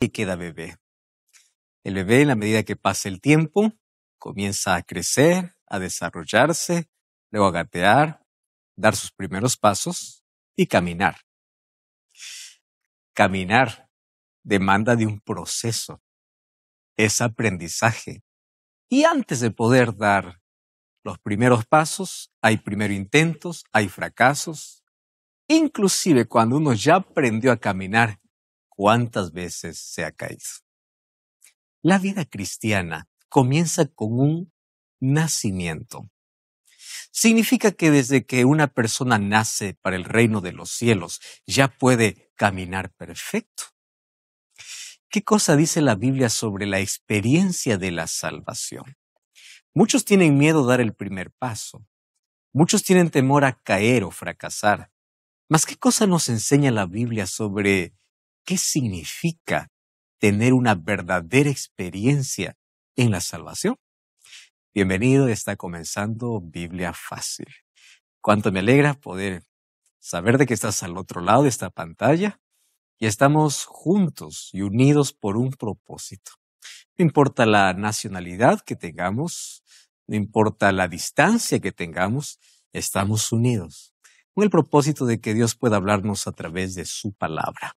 y queda bebé. El bebé, en la medida que pasa el tiempo, comienza a crecer, a desarrollarse, luego a gatear, dar sus primeros pasos y caminar. Caminar demanda de un proceso, es aprendizaje. Y antes de poder dar los primeros pasos, hay primero intentos, hay fracasos. Inclusive cuando uno ya aprendió a caminar, ¿cuántas veces se ha caído? La vida cristiana comienza con un nacimiento. Significa que desde que una persona nace para el reino de los cielos, ya puede caminar perfecto. ¿Qué cosa dice la Biblia sobre la experiencia de la salvación? Muchos tienen miedo a dar el primer paso. Muchos tienen temor a caer o fracasar. Mas, ¿qué cosa nos enseña la Biblia sobre qué significa tener una verdadera experiencia en la salvación? Bienvenido, está comenzando Biblia Fácil. Cuánto me alegra poder saber de que estás al otro lado de esta pantalla y estamos juntos y unidos por un propósito. No importa la nacionalidad que tengamos, no importa la distancia que tengamos, estamos unidos con el propósito de que Dios pueda hablarnos a través de su palabra.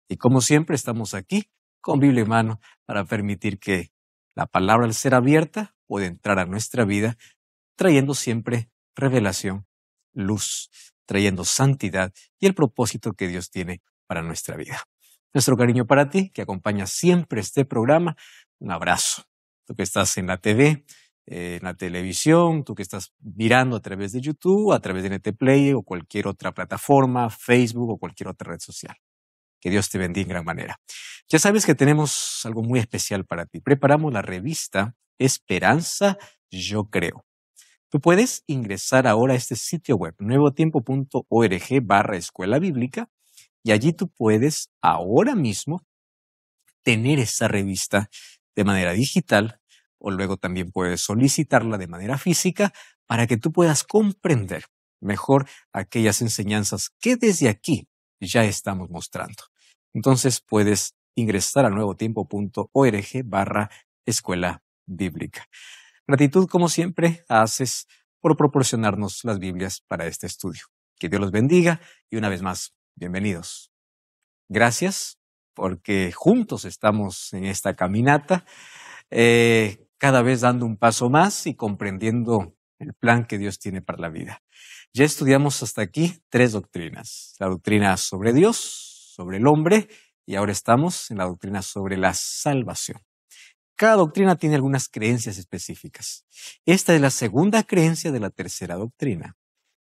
Y como siempre estamos aquí con Biblia en mano para permitir que la palabra, al ser abierta, pueda entrar a nuestra vida, trayendo siempre revelación, luz, trayendo santidad y el propósito que Dios tiene para nuestra vida. Nuestro cariño para ti, que acompaña siempre este programa. Un abrazo. Tú que estás en la TV, en la televisión, tú que estás mirando a través de YouTube, a través de NTPlay o cualquier otra plataforma, Facebook o cualquier otra red social. Que Dios te bendiga en gran manera. Ya sabes que tenemos algo muy especial para ti. Preparamos la revista Esperanza Yo Creo. Tú puedes ingresar ahora a este sitio web, nuevotiempo.org/escuela bíblica, y allí tú puedes ahora mismo tener esa revista de manera digital, o luego también puedes solicitarla de manera física para que tú puedas comprender mejor aquellas enseñanzas que desde aquí ya estamos mostrando. Entonces puedes ingresar a nuevotiempo.org/escuela bíblica. Gratitud, como siempre, haces por proporcionarnos las Biblias para este estudio. Que Dios los bendiga y una vez más, bienvenidos. Gracias porque juntos estamos en esta caminata, cada vez dando un paso más y comprendiendo el plan que Dios tiene para la vida. Ya estudiamos hasta aquí 3 doctrinas. La doctrina sobre Dios, sobre el hombre, y ahora estamos en la doctrina sobre la salvación. Cada doctrina tiene algunas creencias específicas. Esta es la segunda creencia de la tercera doctrina.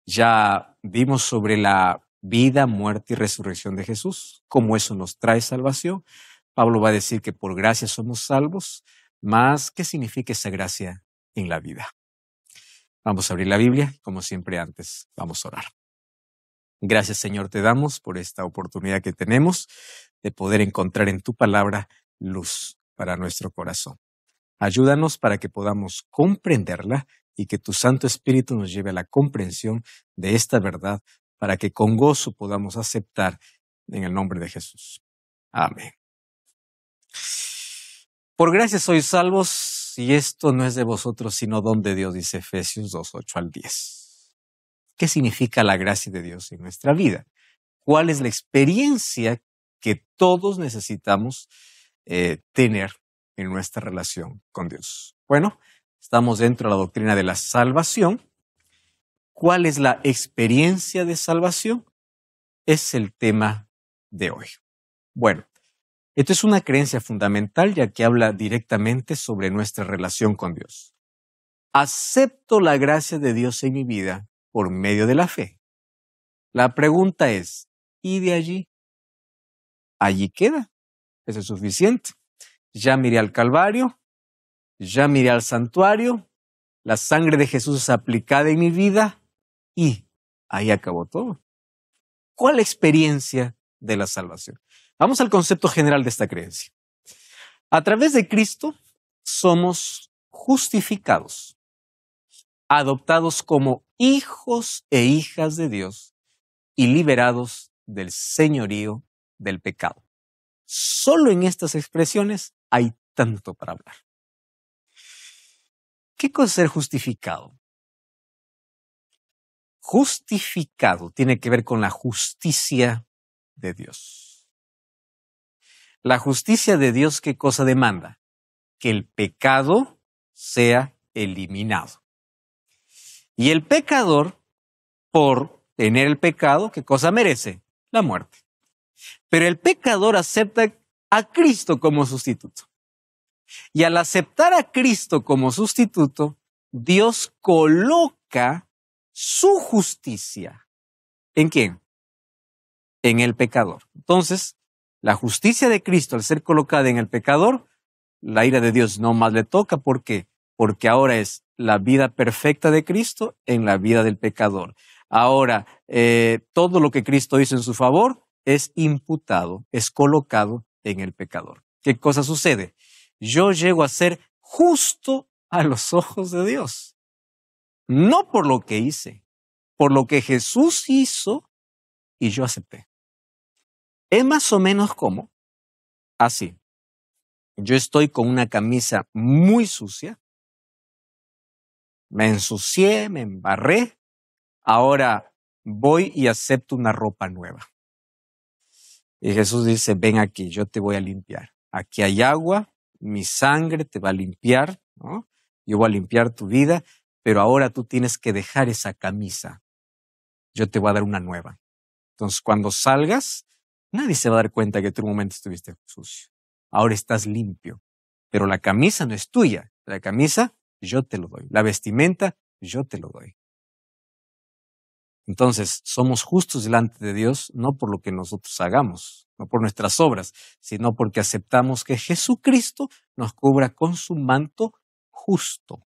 Ya vimos sobre la vida, muerte y resurrección de Jesús, cómo eso nos trae salvación. Pablo va a decir que por gracia somos salvos, mas ¿qué significa esa gracia en la vida? Vamos a abrir la Biblia, como siempre antes, vamos a orar. Gracias, Señor, te damos por esta oportunidad que tenemos de poder encontrar en tu palabra luz para nuestro corazón. Ayúdanos para que podamos comprenderla y que tu Santo Espíritu nos lleve a la comprensión de esta verdad para que con gozo podamos aceptar en el nombre de Jesús. Amén. Por gracia sois salvos, y esto no es de vosotros, sino don de Dios, dice Efesios 2:8-10. ¿Qué significa la gracia de Dios en nuestra vida? ¿Cuál es la experiencia que todos necesitamos tener en nuestra relación con Dios? Bueno, estamos dentro de la doctrina de la salvación. ¿Cuál es la experiencia de salvación? Es el tema de hoy. Bueno, esto es una creencia fundamental ya que habla directamente sobre nuestra relación con Dios. Acepto la gracia de Dios en mi vida por medio de la fe. La pregunta es, ¿y de allí? Allí queda. Eso es suficiente. Ya miré al Calvario, ya miré al santuario, la sangre de Jesús es aplicada en mi vida y ahí acabó todo. ¿Cuál experiencia de la salvación? Vamos al concepto general de esta creencia. A través de Cristo somos justificados, adoptados como hijos e hijas de Dios y liberados del señorío del pecado. Solo en estas expresiones hay tanto para hablar. ¿Qué cosa es ser justificado? Justificado tiene que ver con la justicia de Dios. La justicia de Dios, ¿qué cosa demanda? Que el pecado sea eliminado. Y el pecador, por tener el pecado, ¿qué cosa merece? La muerte. Pero el pecador acepta a Cristo como sustituto. Y al aceptar a Cristo como sustituto, Dios coloca su justicia. ¿En quién? En el pecador. Entonces, la justicia de Cristo, al ser colocada en el pecador, la ira de Dios no más le toca. ¿Por qué? Porque ahora es la vida perfecta de Cristo en la vida del pecador. Ahora, todo lo que Cristo hizo en su favor es imputado, es colocado en el pecador. ¿Qué cosa sucede? Yo llego a ser justo a los ojos de Dios. No por lo que hice, por lo que Jesús hizo y yo acepté. Es más o menos como así. Yo estoy con una camisa muy sucia, me ensucié, me embarré, ahora voy y acepto una ropa nueva. Y Jesús dice, ven aquí, yo te voy a limpiar. Aquí hay agua, mi sangre te va a limpiar, ¿no? Yo voy a limpiar tu vida, pero ahora tú tienes que dejar esa camisa. Yo te voy a dar una nueva. Entonces, cuando salgas, nadie se va a dar cuenta que tú en un momento estuviste sucio. Ahora estás limpio. Pero la camisa no es tuya. La camisa yo te lo doy. La vestimenta yo te lo doy. Entonces, somos justos delante de Dios no por lo que nosotros hagamos, no por nuestras obras, sino porque aceptamos que Jesucristo nos cubra con su manto justo.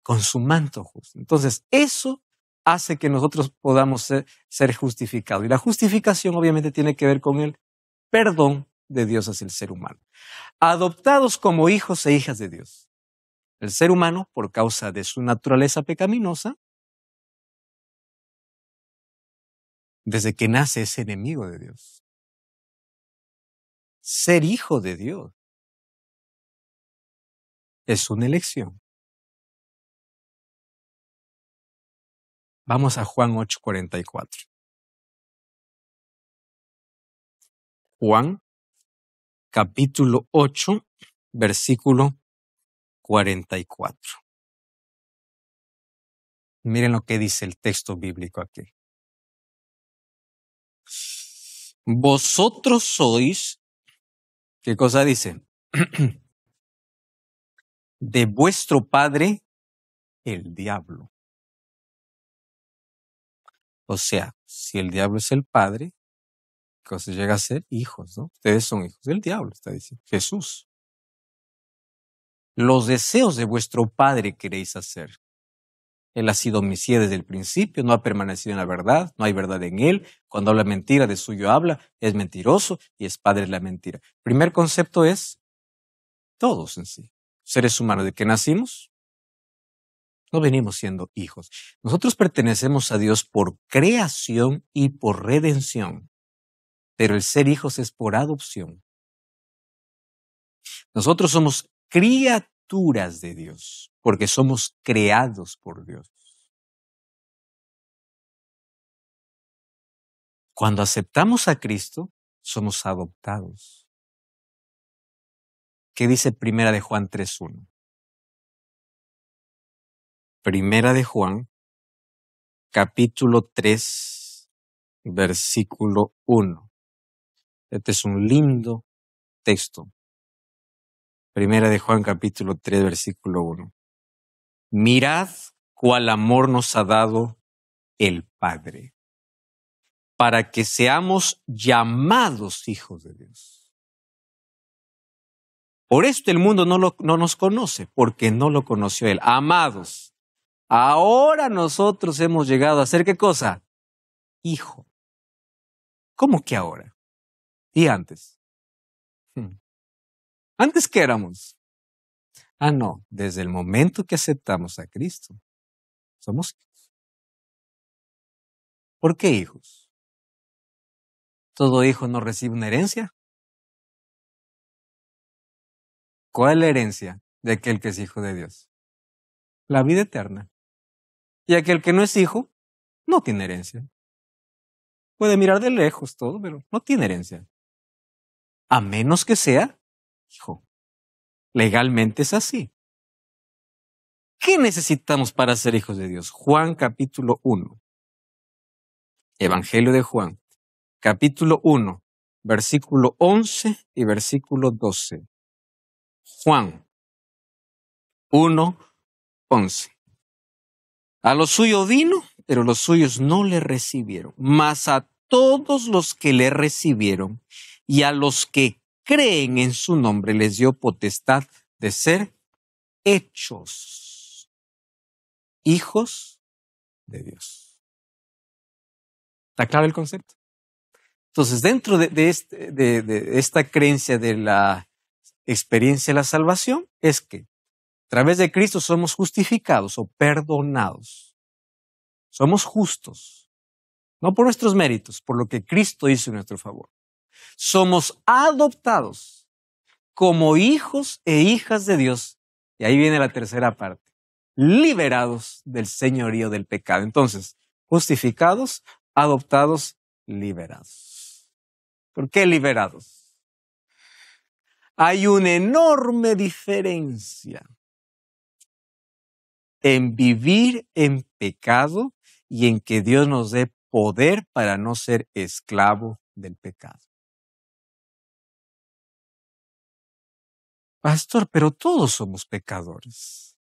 Con su manto justo. Entonces, eso hace que nosotros podamos ser justificados. Y la justificación obviamente tiene que ver con el perdón de Dios hacia el ser humano. Adoptados como hijos e hijas de Dios. El ser humano, por causa de su naturaleza pecaminosa, desde que nace es enemigo de Dios. Ser hijo de Dios es una elección. Vamos a Juan 8:44. Juan, capítulo 8, versículo 44. Miren lo que dice el texto bíblico aquí. Vosotros sois, ¿qué cosa dice? De vuestro padre, el diablo. O sea, si el diablo es el padre, ¿qué cosa llega a ser? Hijos, ¿no? Ustedes son hijos del diablo, está diciendo Jesús. Los deseos de vuestro padre queréis hacer. Él ha sido homicida desde el principio, no ha permanecido en la verdad, no hay verdad en él. Cuando habla mentira, de suyo habla, es mentiroso y es padre de la mentira. Primer concepto es todos en sí. Seres humanos, ¿de qué nacimos? No venimos siendo hijos. Nosotros pertenecemos a Dios por creación y por redención, pero el ser hijos es por adopción. Nosotros somos criaturas de Dios, porque somos creados por Dios. Cuando aceptamos a Cristo, somos adoptados. ¿Qué dice Primera de Juan 3:1? Primera de Juan, capítulo 3, versículo 1. Este es un lindo texto. Primera de Juan, capítulo 3, versículo 1. Mirad cuál amor nos ha dado el Padre, para que seamos llamados hijos de Dios. Por esto el mundo no nos conoce, porque no lo conoció Él. Amados, ahora nosotros hemos llegado a ser, ¿qué cosa? Hijo. ¿Cómo que ahora? ¿Y antes? ¿Antes qué éramos? No, desde el momento que aceptamos a Cristo, somos hijos. ¿Por qué hijos? ¿Todo hijo no recibe una herencia? ¿Cuál es la herencia de aquel que es hijo de Dios? La vida eterna. Y aquel que no es hijo, no tiene herencia. Puede mirar de lejos todo, pero no tiene herencia. A menos que sea hijo. Legalmente es así. ¿Qué necesitamos para ser hijos de Dios? Juan capítulo 1. Evangelio de Juan, capítulo 1, versículo 11 y versículo 12. Juan 1, 11. A lo suyo vino, pero los suyos no le recibieron. Mas a todos los que le recibieron y a los que creen en su nombre les dio potestad de ser hechos hijos de Dios. ¿Está claro el concepto? Entonces, dentro de esta creencia de la experiencia de la salvación, es que a través de Cristo somos justificados o perdonados. Somos justos, no por nuestros méritos, por lo que Cristo hizo en nuestro favor. Somos adoptados como hijos e hijas de Dios. Y ahí viene la tercera parte. Liberados del señorío del pecado. Entonces, justificados, adoptados, liberados. ¿Por qué liberados? Hay una enorme diferencia en vivir en pecado y en que Dios nos dé poder para no ser esclavo del pecado. Pastor, pero todos somos pecadores.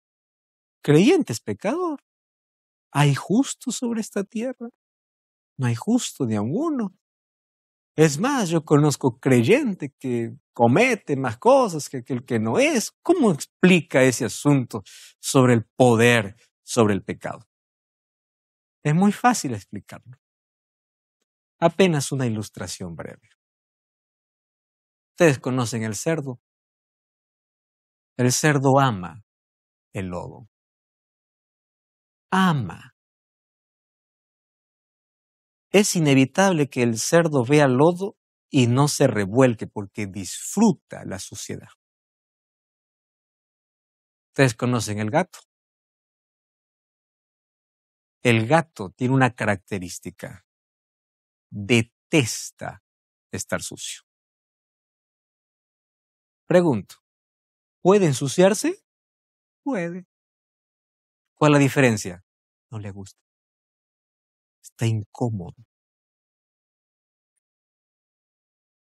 Creyente es pecador. ¿Hay justo sobre esta tierra? No hay justo ni a uno. Es más, yo conozco creyente que comete más cosas que aquel que no es. ¿Cómo explica ese asunto sobre el poder sobre el pecado? Es muy fácil explicarlo. Apenas una ilustración breve. Ustedes conocen el cerdo. El cerdo ama el lodo. Ama. Es inevitable que el cerdo vea lodo y no se revuelque porque disfruta la suciedad. Ustedes conocen el gato. El gato tiene una característica. Detesta estar sucio. Pregunto, ¿puede ensuciarse? Puede. ¿Cuál es la diferencia? No le gusta. Está incómodo.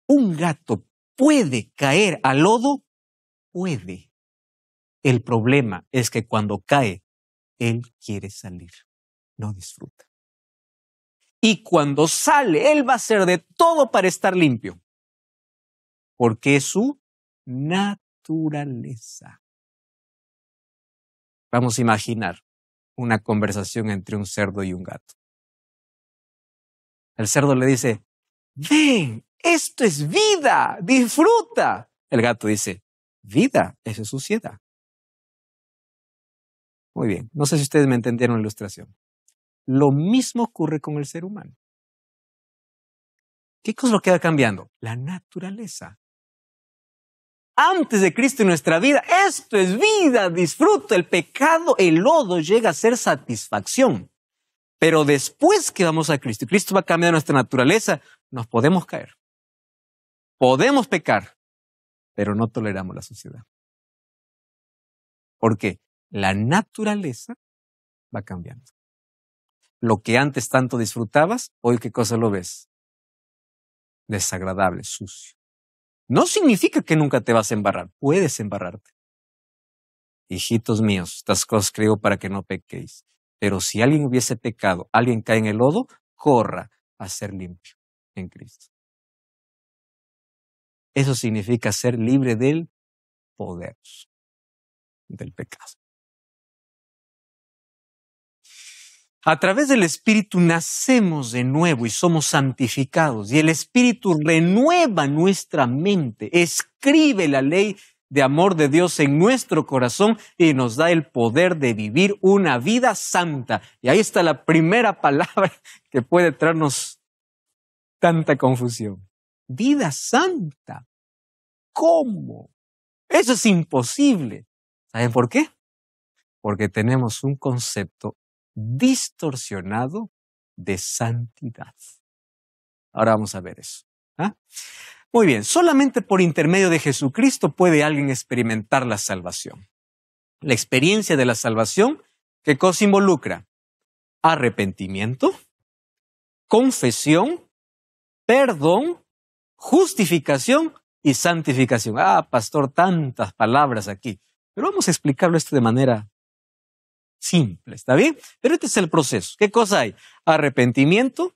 ¿Un gato puede caer al lodo? Puede. El problema es que cuando cae, él quiere salir, no disfruta. Y cuando sale, él va a hacer de todo para estar limpio, porque es su naturaleza. Vamos a imaginar una conversación entre un cerdo y un gato. El cerdo le dice, ven, esto es vida, disfruta. El gato dice, vida, eso es suciedad. Muy bien, no sé si ustedes me entendieron la ilustración. Lo mismo ocurre con el ser humano. ¿Qué cosa lo queda cambiando? La naturaleza. Antes de Cristo en nuestra vida, esto es vida, disfruta. El pecado, el lodo llega a ser satisfacción. Pero después que vamos a Cristo, y Cristo va a cambiar nuestra naturaleza, nos podemos caer. Podemos pecar, pero no toleramos la suciedad. ¿Por qué? La naturaleza va cambiando. Lo que antes tanto disfrutabas, hoy ¿qué cosa lo ves? Desagradable, sucio. No significa que nunca te vas a embarrar. Puedes embarrarte. Hijitos míos, estas cosas creo para que no pequéis. Pero si alguien hubiese pecado, alguien cae en el lodo, corra a ser limpio en Cristo. Eso significa ser libre del poder del pecado. A través del Espíritu nacemos de nuevo y somos santificados. Y el Espíritu renueva nuestra mente, escribe la ley de amor de Dios en nuestro corazón y nos da el poder de vivir una vida santa. Y ahí está la primera palabra que puede traernos tanta confusión. vida santa. ¿Cómo? Eso es imposible. ¿Saben por qué? Porque tenemos un concepto distorsionado de santidad. Ahora vamos a ver eso. ¿Ah? Muy bien, solamente por intermedio de Jesucristo puede alguien experimentar la salvación. La experiencia de la salvación, ¿qué cosa involucra? Arrepentimiento, confesión, perdón, justificación y santificación. Ah, pastor, tantas palabras aquí. Pero vamos a explicarlo esto de manera simple, ¿está bien? Pero este es el proceso. ¿Qué cosa hay? Arrepentimiento.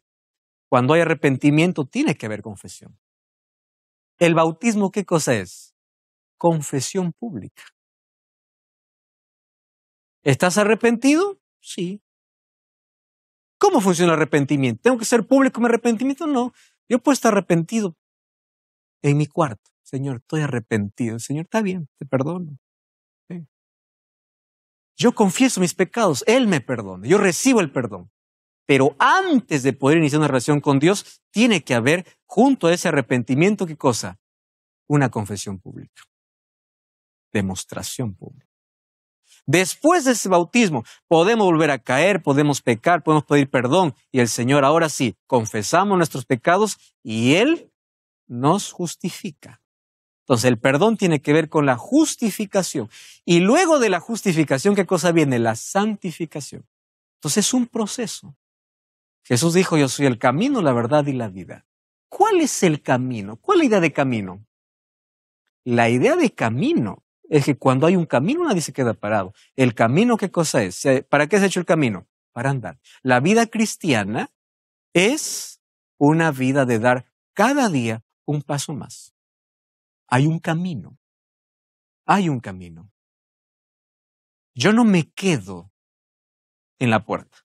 Cuando hay arrepentimiento, tiene que haber confesión. ¿El bautismo qué cosa es? Confesión pública. ¿Estás arrepentido? Sí. ¿Cómo funciona el arrepentimiento? ¿Tengo que ser público mi arrepentimiento? No. Yo puedo estar arrepentido en mi cuarto. Señor, estoy arrepentido. Señor, está bien, te perdono. Sí. Yo confieso mis pecados, Él me perdona. Yo recibo el perdón. Pero antes de poder iniciar una relación con Dios, tiene que haber, junto a ese arrepentimiento, ¿qué cosa? Una confesión pública. Demostración pública. Después de ese bautismo, podemos volver a caer, podemos pecar, podemos pedir perdón. Y el Señor, ahora sí, confesamos nuestros pecados y Él nos justifica. Entonces, el perdón tiene que ver con la justificación. Y luego de la justificación, ¿qué cosa viene? La santificación. Entonces, es un proceso. Jesús dijo, yo soy el camino, la verdad y la vida. ¿Cuál es el camino? ¿Cuál es la idea de camino? La idea de camino es que cuando hay un camino nadie se queda parado. ¿El camino qué cosa es? ¿Para qué se ha hecho el camino? Para andar. La vida cristiana es una vida de dar cada día un paso más. Hay un camino. Hay un camino. Yo no me quedo en la puerta.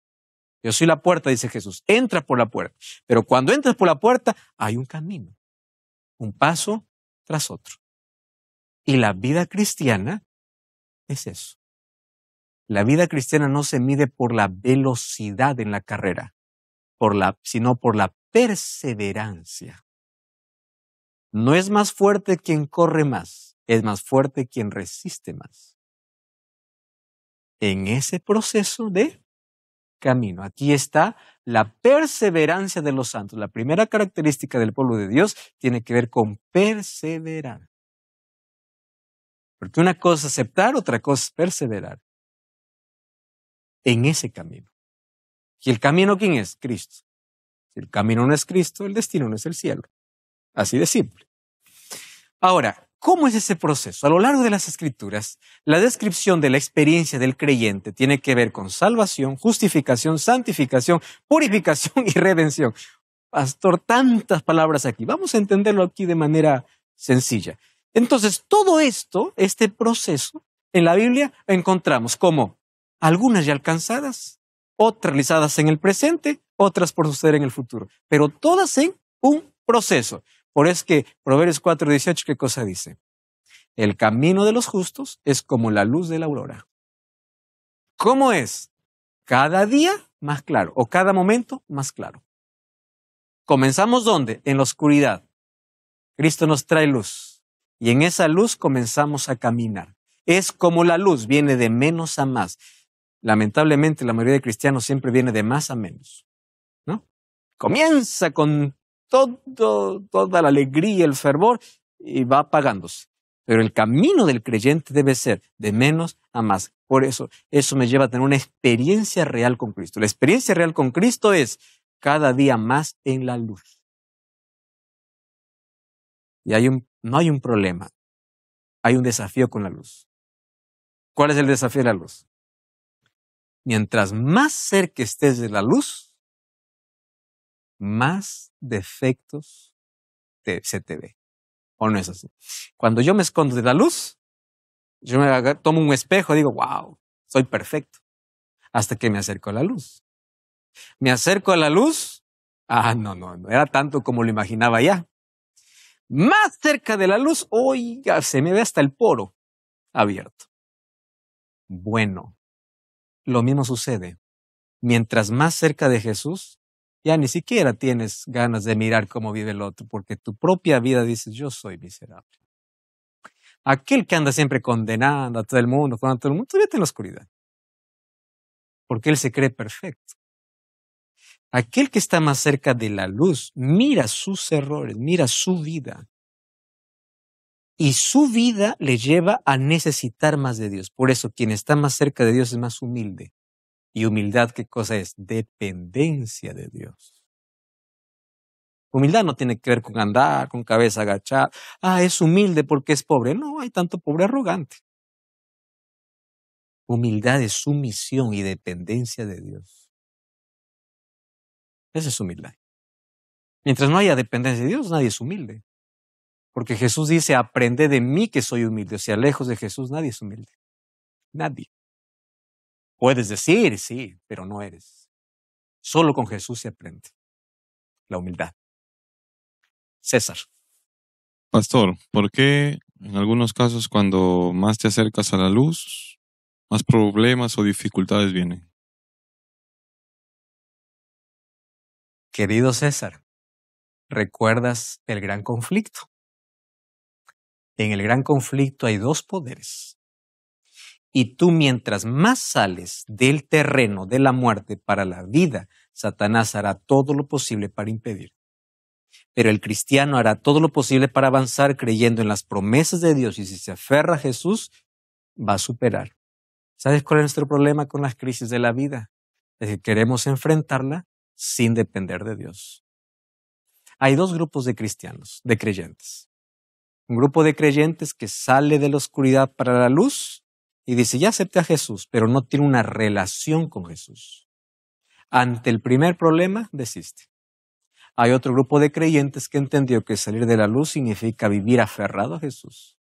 Yo soy la puerta, dice Jesús. Entra por la puerta. Pero cuando entras por la puerta, hay un camino. Un paso tras otro. Y la vida cristiana es eso. La vida cristiana no se mide por la velocidad en la carrera, sino por la perseverancia. No es más fuerte quien corre más, es más fuerte quien resiste más. En ese proceso de camino, aquí está la perseverancia de los santos. La primera característica del pueblo de Dios tiene que ver con perseverar. Porque una cosa es aceptar, otra cosa es perseverar en ese camino. ¿Y el camino quién es? Cristo. Si el camino no es Cristo, el destino no es el cielo. Así de simple. Ahora, ¿cómo es ese proceso? A lo largo de las Escrituras, la descripción de la experiencia del creyente tiene que ver con salvación, justificación, santificación, purificación y redención. Pastor, tantas palabras aquí. Vamos a entenderlo aquí de manera sencilla. Entonces, todo esto, este proceso, en la Biblia encontramos como algunas ya alcanzadas, otras realizadas en el presente, otras por suceder en el futuro, pero todas en un proceso. Por eso es que Proverbios 4:18, ¿qué cosa dice? El camino de los justos es como la luz de la aurora. ¿Cómo es? Cada día más claro, o cada momento más claro. ¿Comenzamos dónde? En la oscuridad. Cristo nos trae luz. Y en esa luz comenzamos a caminar. Es como la luz, viene de menos a más. Lamentablemente, la mayoría de cristianos siempre viene de más a menos, ¿no? Comienza con toda la alegría, el fervor, y va apagándose. Pero el camino del creyente debe ser de menos a más. Por eso me lleva a tener una experiencia real con Cristo. La experiencia real con Cristo es cada día más en la luz. Y no hay un problema, hay un desafío con la luz. ¿Cuál es el desafío de la luz? Mientras más cerca estés de la luz, más defectos se te ve. ¿O no es así? Cuando yo me escondo de la luz, yo tomo un espejo y digo, wow, soy perfecto. Hasta que me acerco a la luz. Me acerco a la luz, no era tanto como lo imaginaba ya. Más cerca de la luz, oiga, se me ve hasta el poro abierto. Bueno, lo mismo sucede. Mientras más cerca de Jesús, ya ni siquiera tienes ganas de mirar cómo vive el otro, porque tu propia vida dices, yo soy miserable. Aquel que anda siempre condenando a todo el mundo, todavía está en la oscuridad, porque él se cree perfecto. Aquel que está más cerca de la luz mira sus errores, mira su vida. Y su vida le lleva a necesitar más de Dios. Por eso, quien está más cerca de Dios es más humilde. ¿Y humildad qué cosa es? Dependencia de Dios. Humildad no tiene que ver con andar, con cabeza agachada. Es humilde porque es pobre. No, hay tanto pobre arrogante. Humildad es sumisión y dependencia de Dios. Esa es humildad. Mientras no haya dependencia de Dios, nadie es humilde. Porque Jesús dice, aprende de mí que soy humilde. O sea, lejos de Jesús nadie es humilde. Nadie. Puedes decir, sí, pero no eres. Solo con Jesús se aprende la humildad. César. Pastor, ¿por qué en algunos casos cuando más te acercas a la luz, más problemas o dificultades vienen? Querido César, ¿recuerdas el gran conflicto? En el gran conflicto hay dos poderes. Y tú mientras más sales del terreno de la muerte para la vida, Satanás hará todo lo posible para impedir. Pero el cristiano hará todo lo posible para avanzar creyendo en las promesas de Dios y si se aferra a Jesús, va a superar. ¿Sabes cuál es nuestro problema con las crisis de la vida? Es que queremos enfrentarla sin depender de Dios. Hay dos grupos de cristianos, de creyentes. Un grupo de creyentes que sale de la oscuridad para la luz y dice, ya acepté a Jesús, pero no tiene una relación con Jesús. Ante el primer problema, desiste. Hay otro grupo de creyentes que entendió que salir de la luz significa vivir aferrado a Jesús.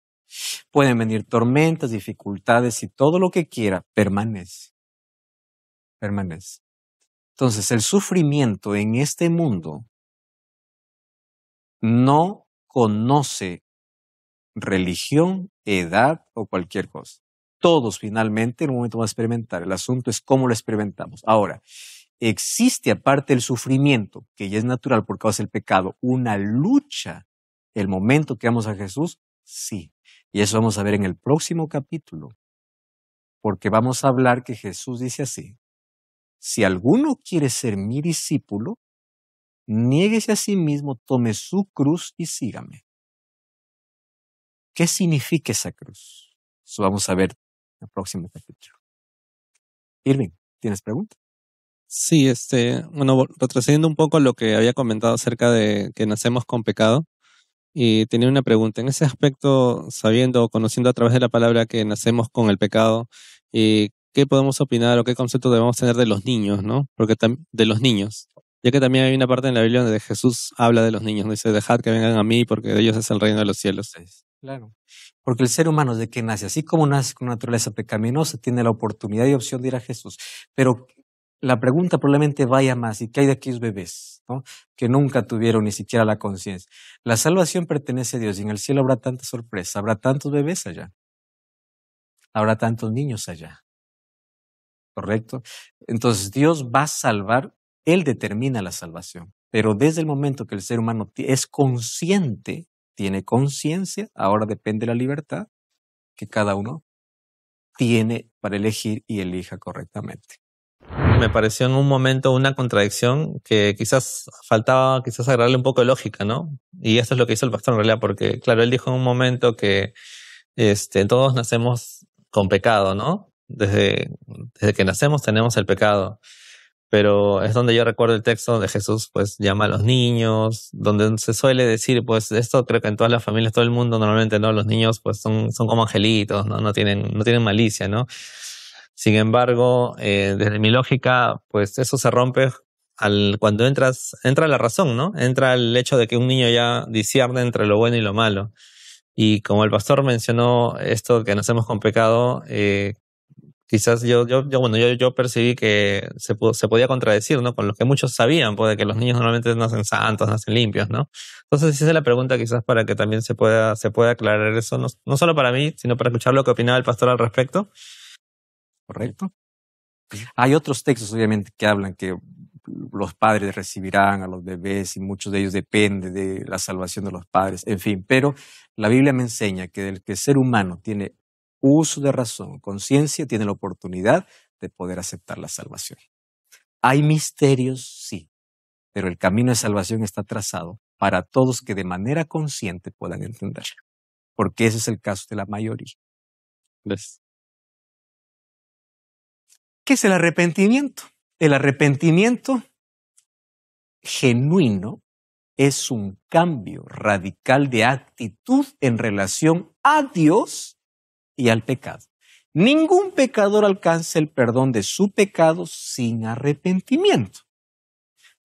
Pueden venir tormentas, dificultades y todo lo que quiera, permanece. Permanece. Entonces, el sufrimiento en este mundo no conoce religión, edad o cualquier cosa. Todos finalmente en un momento van a experimentar. El asunto es cómo lo experimentamos. Ahora, existe aparte del sufrimiento, que ya es natural por causa del pecado, una lucha. El momento que vamos a Jesús, sí. Y eso vamos a ver en el próximo capítulo. Porque vamos a hablar que Jesús dice así. Si alguno quiere ser mi discípulo, niéguese a sí mismo, tome su cruz y sígame. ¿Qué significa esa cruz? Eso vamos a ver en el próximo capítulo. Irving, ¿tienes pregunta? Sí, bueno, retrocediendo un poco a lo que había comentado acerca de que nacemos con pecado, y tenía una pregunta. En ese aspecto, sabiendo, conociendo a través de la palabra que nacemos con el pecado, ¿qué podemos opinar o qué concepto debemos tener de los niños, ¿no? Porque de los niños, ya que también hay una parte en la Biblia donde Jesús habla de los niños, ¿no? Dice, dejad que vengan a mí porque de ellos es el reino de los cielos. Claro, porque el ser humano desde que nace, así como nace con una naturaleza pecaminosa, tiene la oportunidad y opción de ir a Jesús. Pero la pregunta probablemente vaya más, ¿y qué hay de aquellos bebés, ¿no? Que nunca tuvieron ni siquiera la conciencia? La salvación pertenece a Dios y en el cielo habrá tanta sorpresa, habrá tantos bebés allá, habrá tantos niños allá, ¿correcto? Entonces Dios va a salvar, Él determina la salvación, pero desde el momento que el ser humano es consciente, tiene conciencia, ahora depende de la libertad que cada uno tiene para elegir y elija correctamente. Me pareció en un momento una contradicción que quizás faltaba agregarle un poco de lógica, ¿no? Y esto es lo que hizo el pastor en realidad, porque claro, él dijo en un momento que todos nacemos con pecado, ¿no? Desde que nacemos tenemos el pecado. Pero es donde yo recuerdo el texto donde Jesús pues llama a los niños, donde se suele decir, pues esto creo que en todas las familias, todo el mundo normalmente, ¿no? Los niños pues son como angelitos, ¿no? No tienen malicia, ¿no? Sin embargo, desde mi lógica, pues eso se rompe cuando entra la razón, ¿no? Entra el hecho de que un niño ya discierne entre lo bueno y lo malo. Y como el pastor mencionó esto que nacemos con pecado, quizás yo percibí que se podía contradecir, ¿no? Con lo que muchos sabían, pues, de que los niños normalmente nacen santos, nacen limpios, ¿no? Entonces, esa es la pregunta quizás para que también se pueda aclarar eso, no solo para mí, sino para escuchar lo que opinaba el pastor al respecto. ¿Correcto? Hay otros textos, obviamente, que hablan que los padres recibirán a los bebés y muchos de ellos dependen de la salvación de los padres, en fin. Pero la Biblia me enseña que el que el ser humano tiene uso de razón, conciencia, tiene la oportunidad de poder aceptar la salvación. ¿Hay misterios? Sí, pero el camino de salvación está trazado para todos que de manera consciente puedan entenderlo, porque ese es el caso de la mayoría. ¿Ves? ¿Qué es el arrepentimiento? El arrepentimiento genuino es un cambio radical de actitud en relación a Dios y al pecado. Ningún pecador alcanza el perdón de su pecado sin arrepentimiento.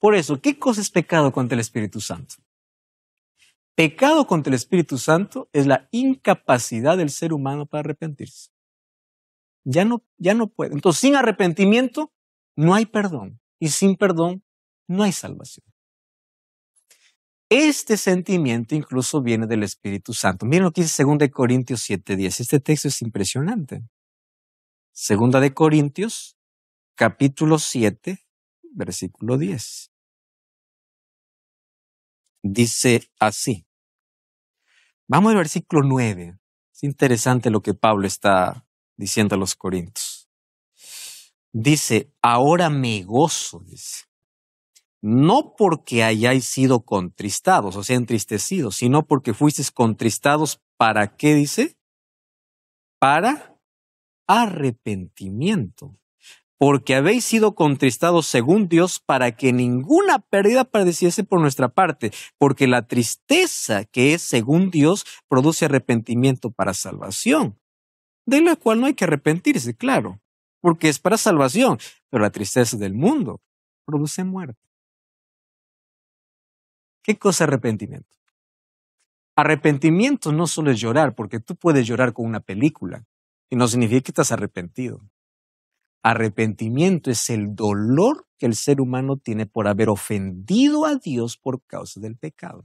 Por eso, ¿qué cosa es pecado contra el Espíritu Santo? Pecado contra el Espíritu Santo es la incapacidad del ser humano para arrepentirse. Ya no puede. Entonces, sin arrepentimiento no hay perdón. Y sin perdón no hay salvación. Este sentimiento incluso viene del Espíritu Santo. Miren lo que dice 2 Corintios 7:10. Este texto es impresionante. 2 Corintios, capítulo 7, versículo 10. Dice así. Vamos al versículo 9. Es interesante lo que Pablo está diciendo a los corintios. Dice, ahora me gozo, dice, no porque hayáis sido contristados, o sea, entristecidos, sino porque fuisteis contristados, ¿para qué dice? Para arrepentimiento. Porque habéis sido contristados según Dios para que ninguna pérdida padeciese por nuestra parte, porque la tristeza que es según Dios produce arrepentimiento para salvación, de la cual no hay que arrepentirse, claro, porque es para salvación, pero la tristeza del mundo produce muerte. ¿Qué cosa es arrepentimiento? Arrepentimiento no solo es llorar, porque tú puedes llorar con una película y no significa que estás arrepentido. Arrepentimiento es el dolor que el ser humano tiene por haber ofendido a Dios por causa del pecado.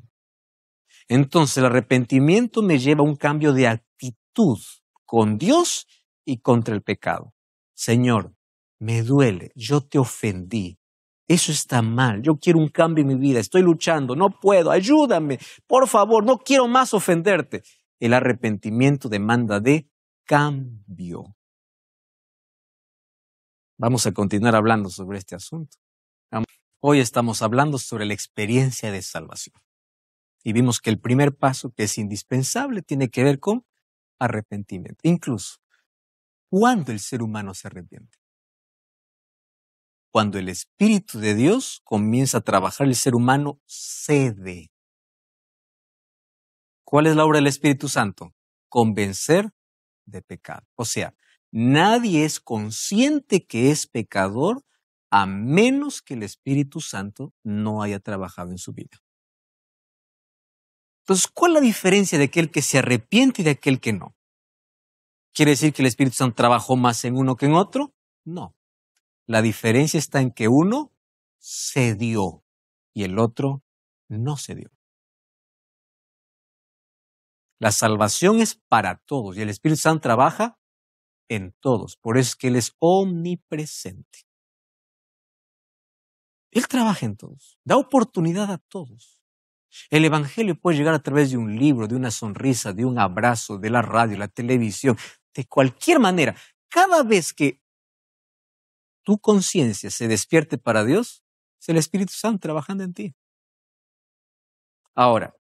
Entonces el arrepentimiento me lleva a un cambio de actitud con Dios y contra el pecado. Señor, me duele, yo te ofendí. Eso está mal, yo quiero un cambio en mi vida, estoy luchando, no puedo, ayúdame, por favor, no quiero más ofenderte. El arrepentimiento demanda de cambio. Vamos a continuar hablando sobre este asunto. Hoy estamos hablando sobre la experiencia de salvación. Y vimos que el primer paso, que es indispensable, tiene que ver con arrepentimiento. Incluso, ¿cuándo el ser humano se arrepiente? Cuando el Espíritu de Dios comienza a trabajar, el ser humano cede. ¿Cuál es la obra del Espíritu Santo? Convencer de pecado. O sea, nadie es consciente que es pecador a menos que el Espíritu Santo no haya trabajado en su vida. Entonces, ¿cuál es la diferencia de aquel que se arrepiente y de aquel que no? ¿Quiere decir que el Espíritu Santo trabajó más en uno que en otro? No. La diferencia está en que uno cedió y el otro no cedió. La salvación es para todos y el Espíritu Santo trabaja en todos. Por eso es que Él es omnipresente. Él trabaja en todos, da oportunidad a todos. El Evangelio puede llegar a través de un libro, de una sonrisa, de un abrazo, de la radio, la televisión, de cualquier manera. Cada vez que tu conciencia se despierte para Dios, es el Espíritu Santo trabajando en ti. Ahora,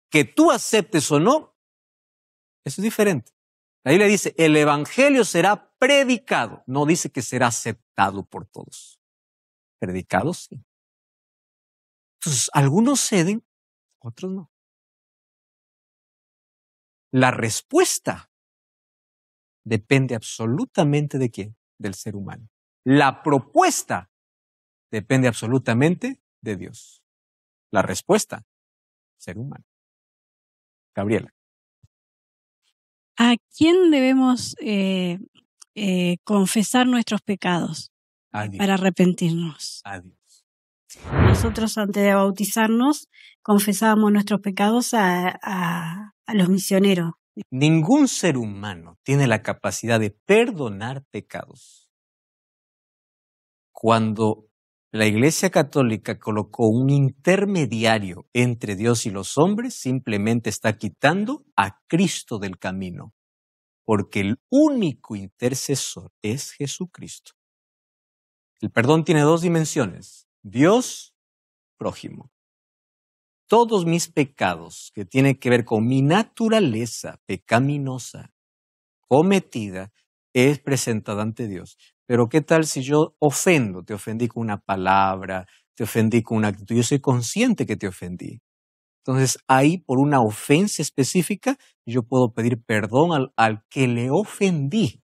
que tú aceptes o no, eso es diferente. La Biblia dice, el Evangelio será predicado. No dice que será aceptado por todos. Predicado sí. Entonces, algunos ceden, otros no. La respuesta depende absolutamente de quién, del ser humano. La propuesta depende absolutamente de Dios. La respuesta, ser humano. Gabriela. ¿A quién debemos confesar nuestros pecados para arrepentirnos? A Dios. Nosotros antes de bautizarnos confesábamos nuestros pecados a los misioneros. Ningún ser humano tiene la capacidad de perdonar pecados cuando la Iglesia Católica colocó un intermediario entre Dios y los hombres, simplemente está quitando a Cristo del camino, porque el único intercesor es Jesucristo. El perdón tiene dos dimensiones: Dios, prójimo. Todos mis pecados que tienen que ver con mi naturaleza pecaminosa cometida es presentada ante Dios. Pero ¿qué tal si yo ofendo? Te ofendí con una palabra, te ofendí con una actitud. Yo soy consciente que te ofendí. Entonces ahí, por una ofensa específica, yo puedo pedir perdón al que le ofendí.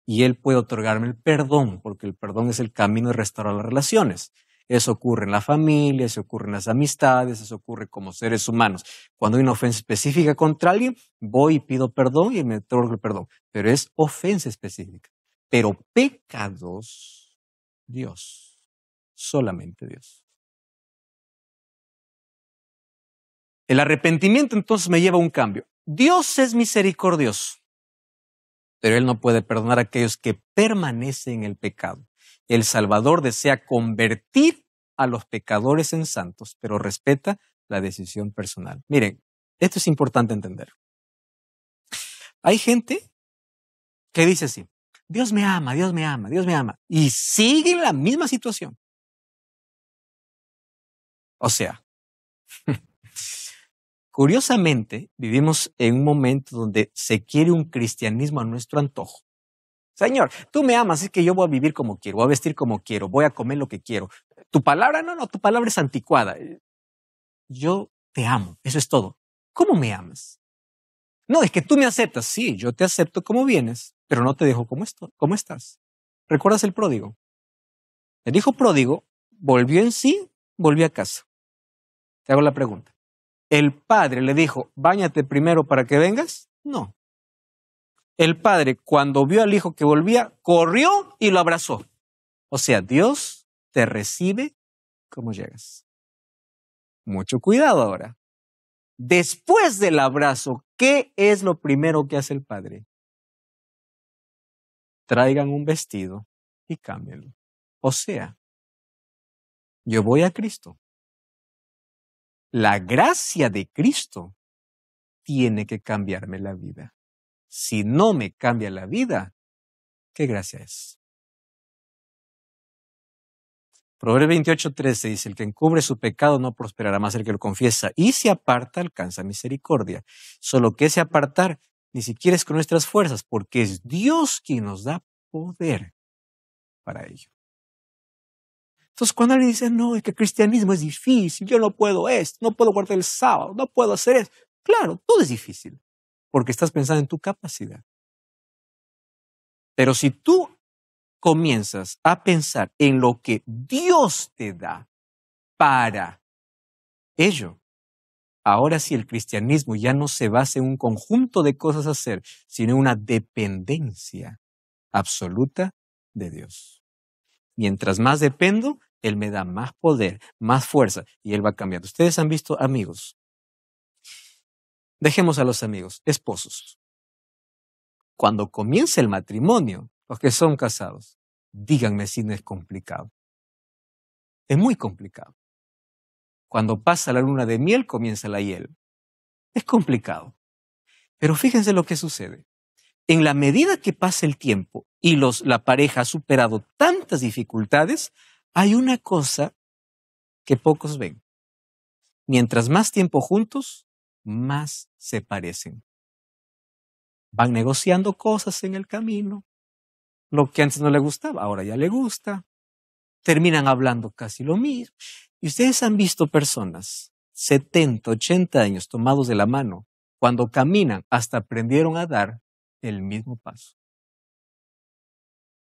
Y él puede otorgarme el perdón, porque el perdón es el camino de restaurar las relaciones. Eso ocurre en la familia, eso ocurre en las amistades, eso ocurre como seres humanos. Cuando hay una ofensa específica contra alguien, voy y pido perdón y me otorgo el perdón. Pero es ofensa específica. Pero pecados, Dios, solamente Dios. El arrepentimiento entonces me lleva a un cambio. Dios es misericordioso, pero Él no puede perdonar a aquellos que permanecen en el pecado. El Salvador desea convertir a los pecadores en santos, pero respeta la decisión personal. Miren, esto es importante entender. Hay gente que dice así: Dios me ama, Dios me ama, Dios me ama, y sigue en la misma situación. O sea, curiosamente, vivimos en un momento donde se quiere un cristianismo a nuestro antojo. Señor, tú me amas, es que yo voy a vivir como quiero, voy a vestir como quiero, voy a comer lo que quiero. Tu palabra, no, tu palabra es anticuada. Yo te amo, eso es todo. ¿Cómo me amas? No, es que tú me aceptas. Sí, yo te acepto como vienes, pero no te dejo como estás. ¿Recuerdas el pródigo? El hijo pródigo volvió en sí, volvió a casa. Te hago la pregunta. ¿El padre le dijo, báñate primero para que vengas? No. El padre, cuando vio al hijo que volvía, corrió y lo abrazó. O sea, Dios te recibe como llegas. Mucho cuidado ahora. Después del abrazo, ¿qué es lo primero que hace el padre? Traigan un vestido y cámbienlo. O sea, yo voy a Cristo. La gracia de Cristo tiene que cambiarme la vida. Si no me cambia la vida, ¿qué gracia es? Proverbios 28:13 dice, el que encubre su pecado no prosperará, más el que lo confiesa y se aparta alcanza misericordia. Solo que ese apartar ni siquiera es con nuestras fuerzas, porque es Dios quien nos da poder para ello. Entonces cuando alguien dice, no, es que el cristianismo es difícil, yo no puedo esto, no puedo guardar el sábado, no puedo hacer esto. Claro, todo es difícil, porque estás pensando en tu capacidad. Pero si tú comienzas a pensar en lo que Dios te da para ello, ahora sí el cristianismo ya no se basa en un conjunto de cosas a hacer, sino en una dependencia absoluta de Dios. Mientras más dependo, Él me da más poder, más fuerza y Él va cambiando. Ustedes han visto amigos. Dejemos a los amigos, esposos. Cuando comienza el matrimonio, los que son casados, díganme si no es complicado. Es muy complicado. Cuando pasa la luna de miel, comienza la hiel. Es complicado. Pero fíjense lo que sucede. En la medida que pasa el tiempo y la pareja ha superado tantas dificultades, hay una cosa que pocos ven. Mientras más tiempo juntos, más se parecen. Van negociando cosas en el camino. Lo que antes no le gustaba, ahora ya le gusta. Terminan hablando casi lo mismo. Y ustedes han visto personas, 70, 80 años tomados de la mano, cuando caminan hasta aprendieron a dar el mismo paso.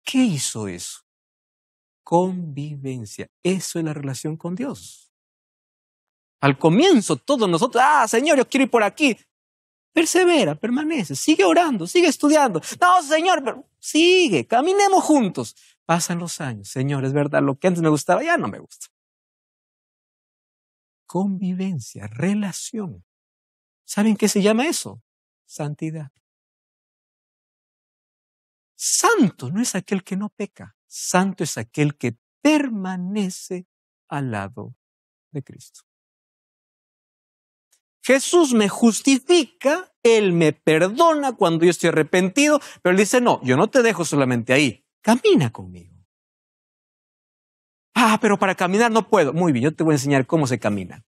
¿Qué hizo eso? Convivencia. Eso es la relación con Dios. Al comienzo todos nosotros, Señor, yo quiero ir por aquí. Persevera, permanece, sigue orando, sigue estudiando. No, Señor, pero sigue, caminemos juntos. Pasan los años. Señor, es verdad, lo que antes me gustaba ya no me gusta. Convivencia, relación. ¿Saben qué se llama eso? Santidad. Santo no es aquel que no peca. Santo es aquel que permanece al lado de Cristo. Jesús me justifica, Él me perdona cuando yo estoy arrepentido, pero Él dice, no, yo no te dejo solamente ahí, camina conmigo. Pero para caminar no puedo. Muy bien, yo te voy a enseñar cómo se camina.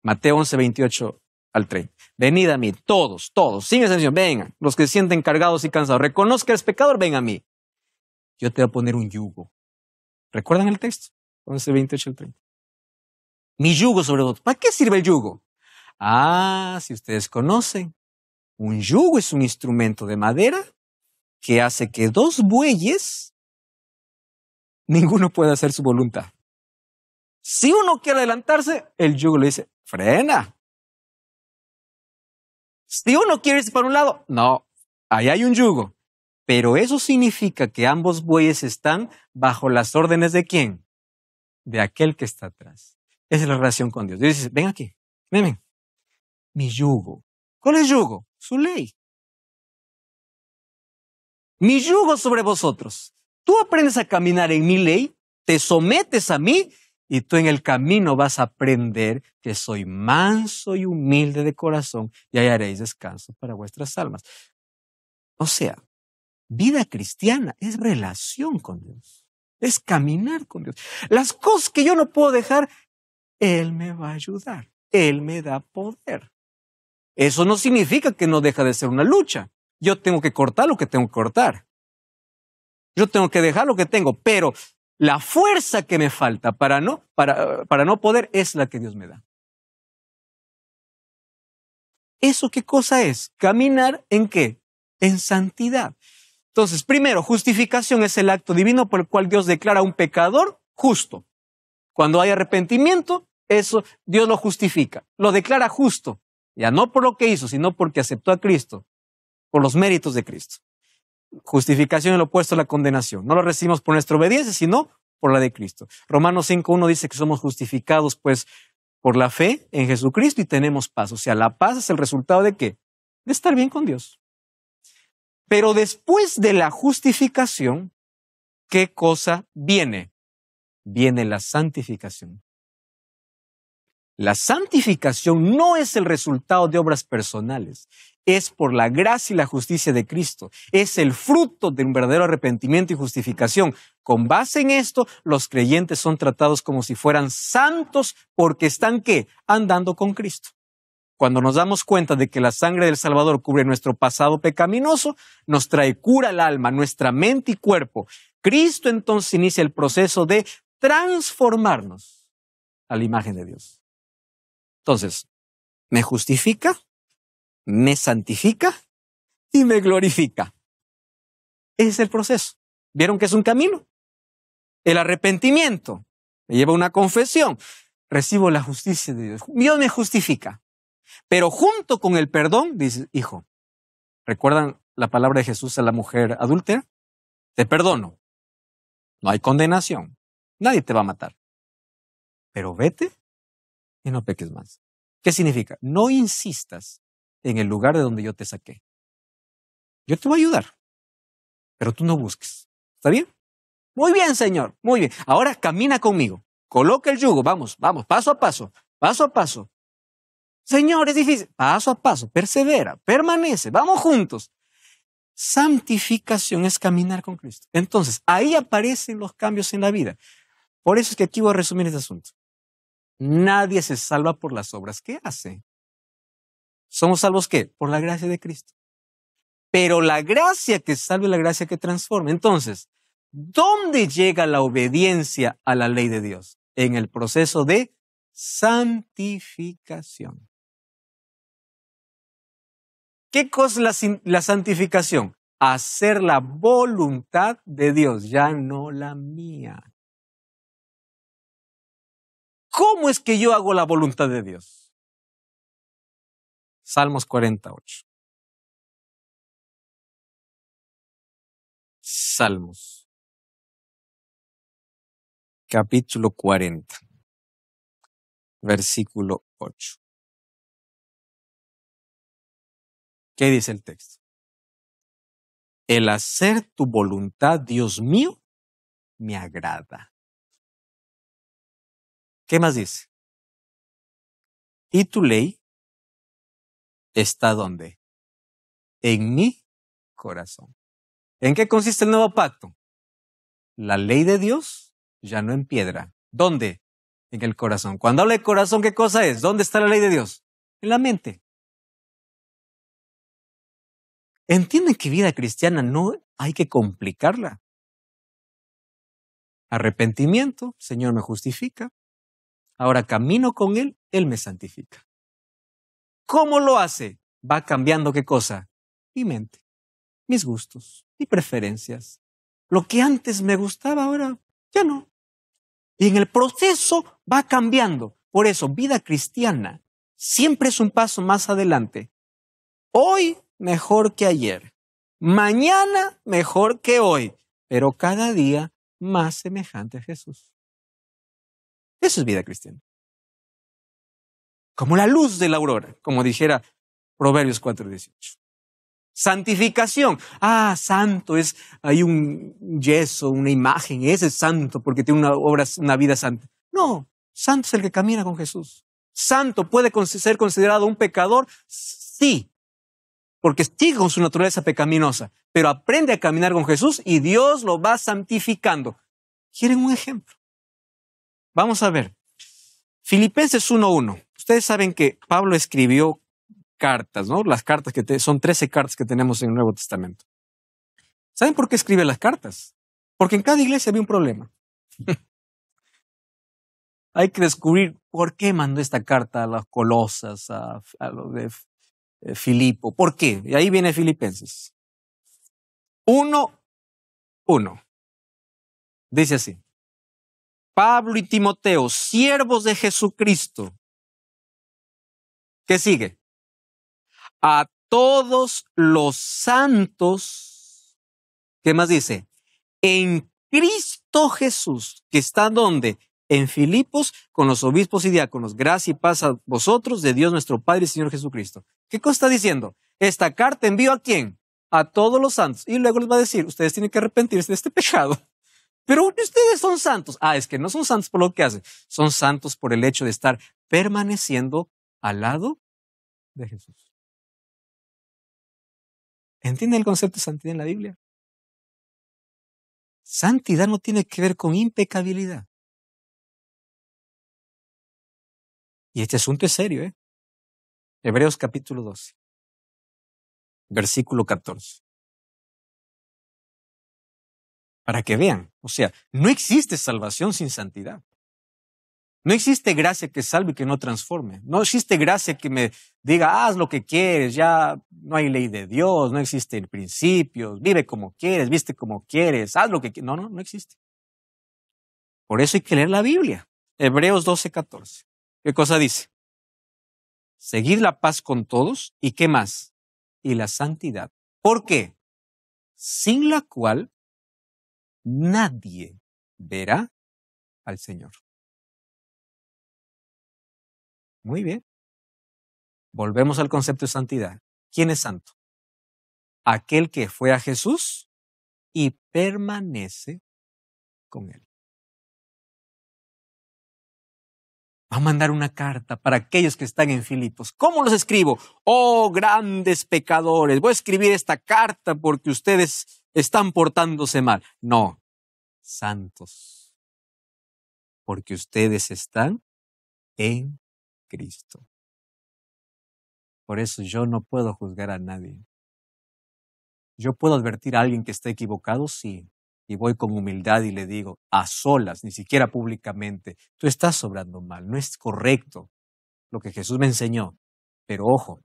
Mateo 11, 28 al 30. Venid a mí, todos, sin excepción, vengan, los que se sienten cargados y cansados, reconozca el pecador, ven a mí. Yo te voy a poner un yugo. ¿Recuerdan el texto? 11, 28 al 30. Mi yugo sobre vosotros. ¿Para qué sirve el yugo? Si ustedes conocen, un yugo es un instrumento de madera que hace que dos bueyes, ninguno pueda hacer su voluntad. Si uno quiere adelantarse, el yugo le dice, frena. Si uno quiere irse para un lado, no, ahí hay un yugo. Pero eso significa que ambos bueyes están bajo las órdenes ¿de quién? De aquel que está atrás. Esa es la relación con Dios. Dios dice, ven aquí, ven. Mi yugo. ¿Cuál es yugo? Su ley. Mi yugo sobre vosotros. Tú aprendes a caminar en mi ley, te sometes a mí y tú en el camino vas a aprender que soy manso y humilde de corazón y hallaréis descanso para vuestras almas. O sea, vida cristiana es relación con Dios, es caminar con Dios. Las cosas que yo no puedo dejar, Él me va a ayudar, Él me da poder. Eso no significa que no deja de ser una lucha. Yo tengo que cortar lo que tengo que cortar. Yo tengo que dejar lo que tengo, pero la fuerza que me falta para no poder es la que Dios me da. ¿Eso qué cosa es? Caminar ¿en qué? En santidad. Entonces, primero, justificación es el acto divino por el cual Dios declara a un pecador justo. Cuando hay arrepentimiento, eso Dios lo justifica, lo declara justo. Ya no por lo que hizo, sino porque aceptó a Cristo, por los méritos de Cristo. Justificación es lo opuesto a la condenación. No lo recibimos por nuestra obediencia, sino por la de Cristo. Romanos 5.1 dice que somos justificados, pues, por la fe en Jesucristo y tenemos paz. O sea, la paz es el resultado ¿de qué? De estar bien con Dios. Pero después de la justificación, ¿qué cosa viene? Viene la santificación. La santificación no es el resultado de obras personales, es por la gracia y la justicia de Cristo. Es el fruto de un verdadero arrepentimiento y justificación. Con base en esto, los creyentes son tratados como si fueran santos porque están ¿qué? Andando con Cristo. Cuando nos damos cuenta de que la sangre del Salvador cubre nuestro pasado pecaminoso, nos trae cura al alma, nuestra mente y cuerpo. Cristo entonces inicia el proceso de transformarnos a la imagen de Dios. Entonces, me justifica, me santifica y me glorifica. Ese es el proceso. ¿Vieron que es un camino? El arrepentimiento me lleva a una confesión. Recibo la justicia de Dios. Dios me justifica. Pero junto con el perdón, dice, hijo, ¿recuerdan la palabra de Jesús a la mujer adúltera? Te perdono. No hay condenación. Nadie te va a matar. Pero vete y no peques más. ¿Qué significa? No insistas en el lugar de donde yo te saqué. Yo te voy a ayudar, pero tú no busques. ¿Está bien? Muy bien, Señor, muy bien. Ahora camina conmigo. Coloca el yugo, vamos, paso a paso, paso a paso. Señor, es difícil. Paso a paso, persevera, permanece, vamos juntos. Santificación es caminar con Cristo. Entonces, ahí aparecen los cambios en la vida. Por eso es que aquí voy a resumir este asunto. Nadie se salva por las obras que hace. ¿Somos salvos qué? Por la gracia de Cristo. Pero la gracia que salva es la gracia que transforma. Entonces, ¿dónde llega la obediencia a la ley de Dios? En el proceso de santificación. ¿Qué cosa es la santificación? Hacer la voluntad de Dios, ya no la mía. ¿Cómo es que yo hago la voluntad de Dios? Salmos 48. Salmos. Capítulo 40. Versículo 8. ¿Qué dice el texto? El hacer tu voluntad, Dios mío, me agrada. ¿Qué más dice? Y tu ley está ¿dónde? En mi corazón. ¿En qué consiste el nuevo pacto? La ley de Dios ya no en piedra. ¿Dónde? En el corazón. Cuando habla de corazón, ¿qué cosa es? ¿Dónde está la ley de Dios? En la mente. ¿Entienden que vida cristiana no hay que complicarla? Arrepentimiento, Señor me justifica. Ahora camino con Él, Él me santifica. ¿Cómo lo hace? Va cambiando ¿qué cosa? Mi mente, mis gustos, mis preferencias. Lo que antes me gustaba, ahora ya no. Y en el proceso va cambiando. Por eso, vida cristiana siempre es un paso más adelante. Hoy mejor que ayer. Mañana mejor que hoy. Pero cada día más semejante a Jesús. Eso es vida cristiana. Como la luz de la aurora, como dijera Proverbios 4:18. Santificación. Santo es, hay un yeso, una imagen, ese es santo porque tiene una vida santa. No, santo es el que camina con Jesús. Santo puede ser considerado un pecador, sí, porque sigue con su naturaleza pecaminosa, pero aprende a caminar con Jesús y Dios lo va santificando. ¿Quieren un ejemplo? Vamos a ver. Filipenses 1:1. Ustedes saben que Pablo escribió cartas, ¿no? Las cartas son 13 cartas que tenemos en el Nuevo Testamento. ¿Saben por qué escribe las cartas? Porque en cada iglesia había un problema. Hay que descubrir por qué mandó esta carta a las Colosas, a los de Filipo. ¿Por qué? Y ahí viene Filipenses. 1:1. Dice así. Pablo y Timoteo, siervos de Jesucristo. ¿Qué sigue? A todos los santos, ¿qué más dice? En Cristo Jesús, que está ¿dónde? En Filipos, con los obispos y diáconos. Gracia y paz a vosotros, de Dios nuestro Padre y Señor Jesucristo. ¿Qué cosa está diciendo? Esta carta envío ¿a quién? A todos los santos. Y luego les va a decir, ustedes tienen que arrepentirse de este pecado. Pero ustedes son santos. Es que no son santos por lo que hacen. Son santos por el hecho de estar permaneciendo al lado de Jesús. ¿Entienden el concepto de santidad en la Biblia? Santidad no tiene que ver con impecabilidad. Y este asunto es serio, Hebreos capítulo 12, versículo 14. Para que vean, o sea, no existe salvación sin santidad. No existe gracia que salve y que no transforme. No existe gracia que me diga, haz lo que quieres, ya no hay ley de Dios, no existen principios, vive como quieres, viste como quieres, haz lo que quieres. No existe. Por eso hay que leer la Biblia. Hebreos 12:14. ¿Qué cosa dice? Seguid la paz con todos y ¿qué más? Y la santidad. ¿Por qué? Sin la cual nadie verá al Señor. Muy bien. Volvemos al concepto de santidad. ¿Quién es santo? Aquel que fue a Jesús y permanece con Él. Va a mandar una carta para aquellos que están en Filipos. ¿Cómo los escribo? Oh, grandes pecadores, voy a escribir esta carta porque ustedes están portándose mal. No, santos, porque ustedes están en Cristo. Por eso yo no puedo juzgar a nadie. Yo puedo advertir a alguien que está equivocado, sí, y voy con humildad y le digo, a solas, ni siquiera públicamente, tú estás obrando mal, no es correcto lo que Jesús me enseñó. Pero ojo,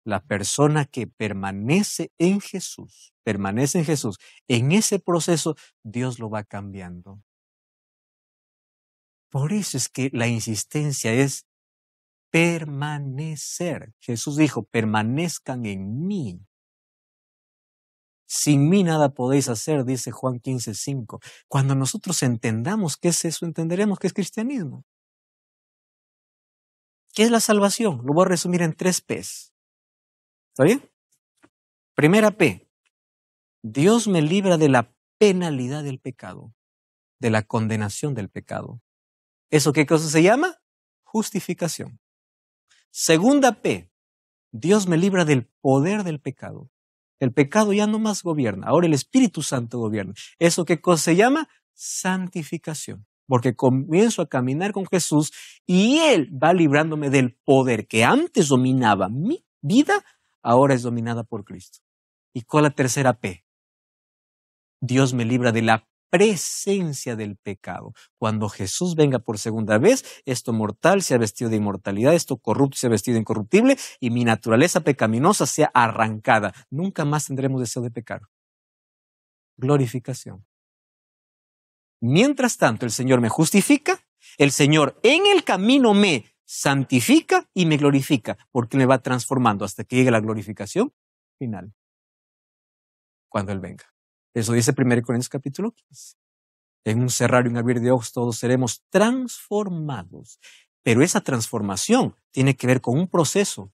la persona que permanece en Jesús, en ese proceso Dios lo va cambiando. Por eso es que la insistencia es permanecer. Jesús dijo, permanezcan en mí. Sin mí nada podéis hacer, dice Juan 15:5. Cuando nosotros entendamos qué es eso, entenderemos qué es cristianismo. ¿Qué es la salvación? Lo voy a resumir en 3 P's. ¿Está bien? Primera P. Dios me libra de la penalidad del pecado, de la condenación del pecado. ¿Eso qué cosa se llama? Justificación. Segunda P, Dios me libra del poder del pecado. El pecado ya no más gobierna, ahora el Espíritu Santo gobierna. ¿Eso qué cosa se llama? Santificación. Porque comienzo a caminar con Jesús y Él va librándome del poder que antes dominaba mi vida, ahora es dominada por Cristo. ¿Y cuál es la tercera P? Dios me libra de la presencia del pecado. Cuando Jesús venga por segunda vez, esto mortal sea vestido de inmortalidad, esto corrupto sea vestido de incorruptible y mi naturaleza pecaminosa sea arrancada. Nunca más tendremos deseo de pecar. Glorificación. Mientras tanto, el Señor me justifica, el Señor en el camino me santifica y me glorifica, porque me va transformando hasta que llegue la glorificación final, cuando Él venga. Eso dice 1 Corintios capítulo 15. En un cerrar y un abrir de ojos todos seremos transformados. Pero esa transformación tiene que ver con un proceso.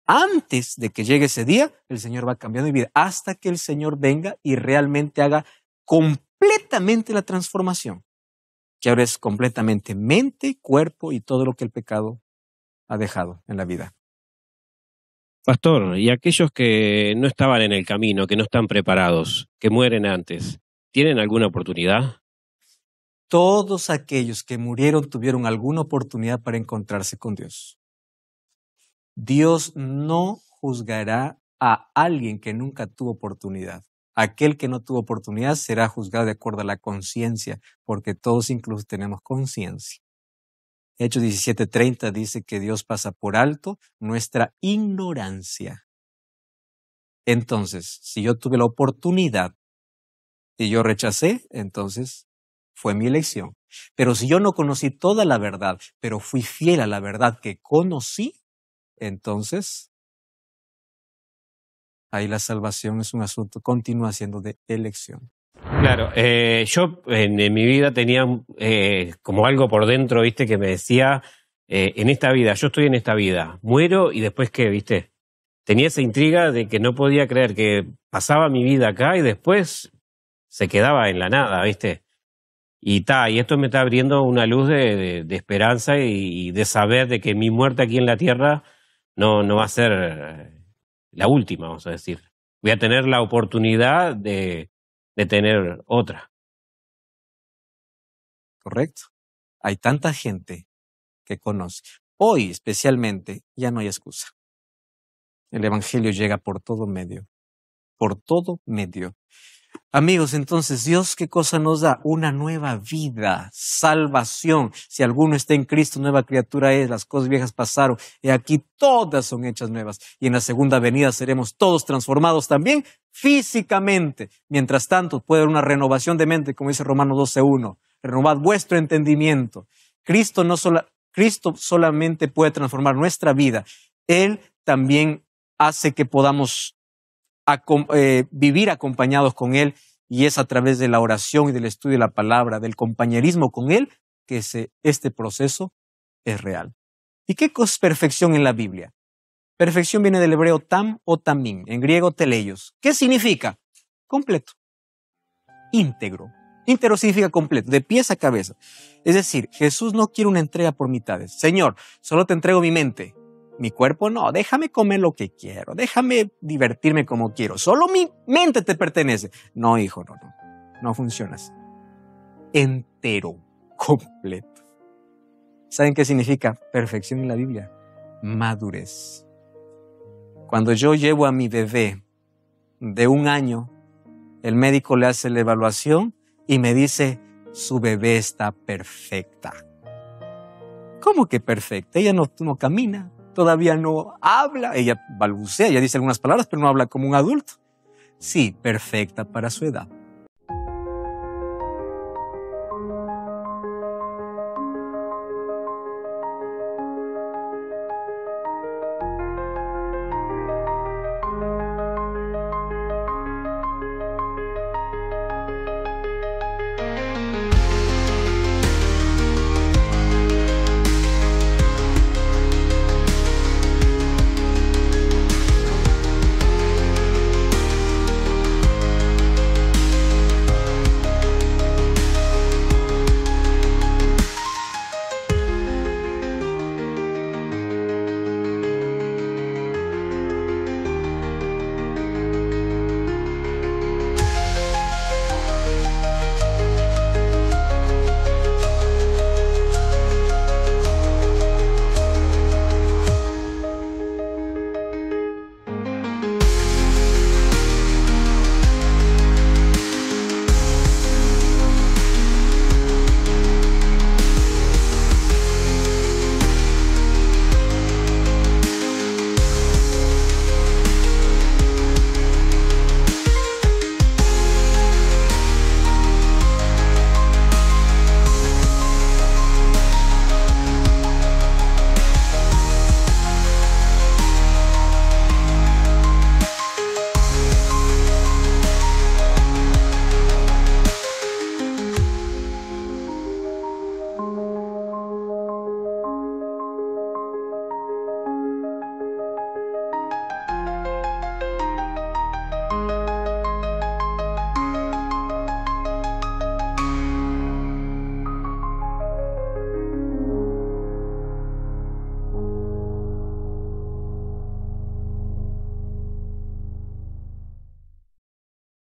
Antes de que llegue ese día, el Señor va cambiando mi vida hasta que el Señor venga y realmente haga completamente la transformación, que ahora es completamente mente, cuerpo y todo lo que el pecado ha dejado en la vida. Pastor, ¿y aquellos que no estaban en el camino, que no están preparados, que mueren antes, tienen alguna oportunidad? Todos aquellos que murieron tuvieron alguna oportunidad para encontrarse con Dios. Dios no juzgará a alguien que nunca tuvo oportunidad. Aquel que no tuvo oportunidad será juzgado de acuerdo a la conciencia, porque todos incluso tenemos conciencia. Hechos 17:30 dice que Dios pasa por alto nuestra ignorancia. Entonces, si yo tuve la oportunidad y yo rechacé, entonces fue mi elección. Pero si yo no conocí toda la verdad, pero fui fiel a la verdad que conocí, entonces ahí la salvación es un asunto, continúa siendo de elección. Claro, yo en mi vida tenía como algo por dentro, viste, que me decía, en esta vida, yo estoy en esta vida, muero y después qué, viste. Tenía esa intriga de que no podía creer que pasaba mi vida acá y después se quedaba en la nada, viste. Y esto me está abriendo una luz de esperanza y de saber de que mi muerte aquí en la tierra no va a ser la última, vamos a decir. Voy a tener la oportunidad de tener otra. Correcto. Hay tanta gente que conoce. Hoy especialmente ya no hay excusa. El Evangelio llega por todo medio. Por todo medio. Amigos, entonces, ¿Dios qué cosa nos da? Una nueva vida, salvación. Si alguno está en Cristo, nueva criatura es, las cosas viejas pasaron, y aquí todas son hechas nuevas. Y en la segunda venida seremos todos transformados también físicamente. Mientras tanto, puede haber una renovación de mente, como dice Romanos 12:1. Renovad vuestro entendimiento. Cristo solamente puede transformar nuestra vida. Él también hace que podamos vivir acompañados con Él, y es a través de la oración y del estudio de la palabra, del compañerismo con Él, que este proceso es real. ¿Y qué cosa es perfección en la Biblia? Perfección viene del hebreo tam o tamim, en griego teleios. ¿Qué significa? Completo, íntegro. Íntegro significa completo, de pies a cabeza. Es decir, Jesús no quiere una entrega por mitades. Señor, solo te entrego mi mente. Mi cuerpo no, déjame comer lo que quiero, déjame divertirme como quiero, solo mi mente te pertenece. No, hijo, no funciona así. Entero, completo. ¿Saben qué significa perfección en la Biblia? Madurez. Cuando yo llevo a mi bebé de 1 año, el médico le hace la evaluación y me dice, su bebé está perfecta. ¿Cómo que perfecta? Ella no camina. Todavía no habla, ella balbucea, ella dice algunas palabras, pero no habla como un adulto. Sí, perfecta para su edad.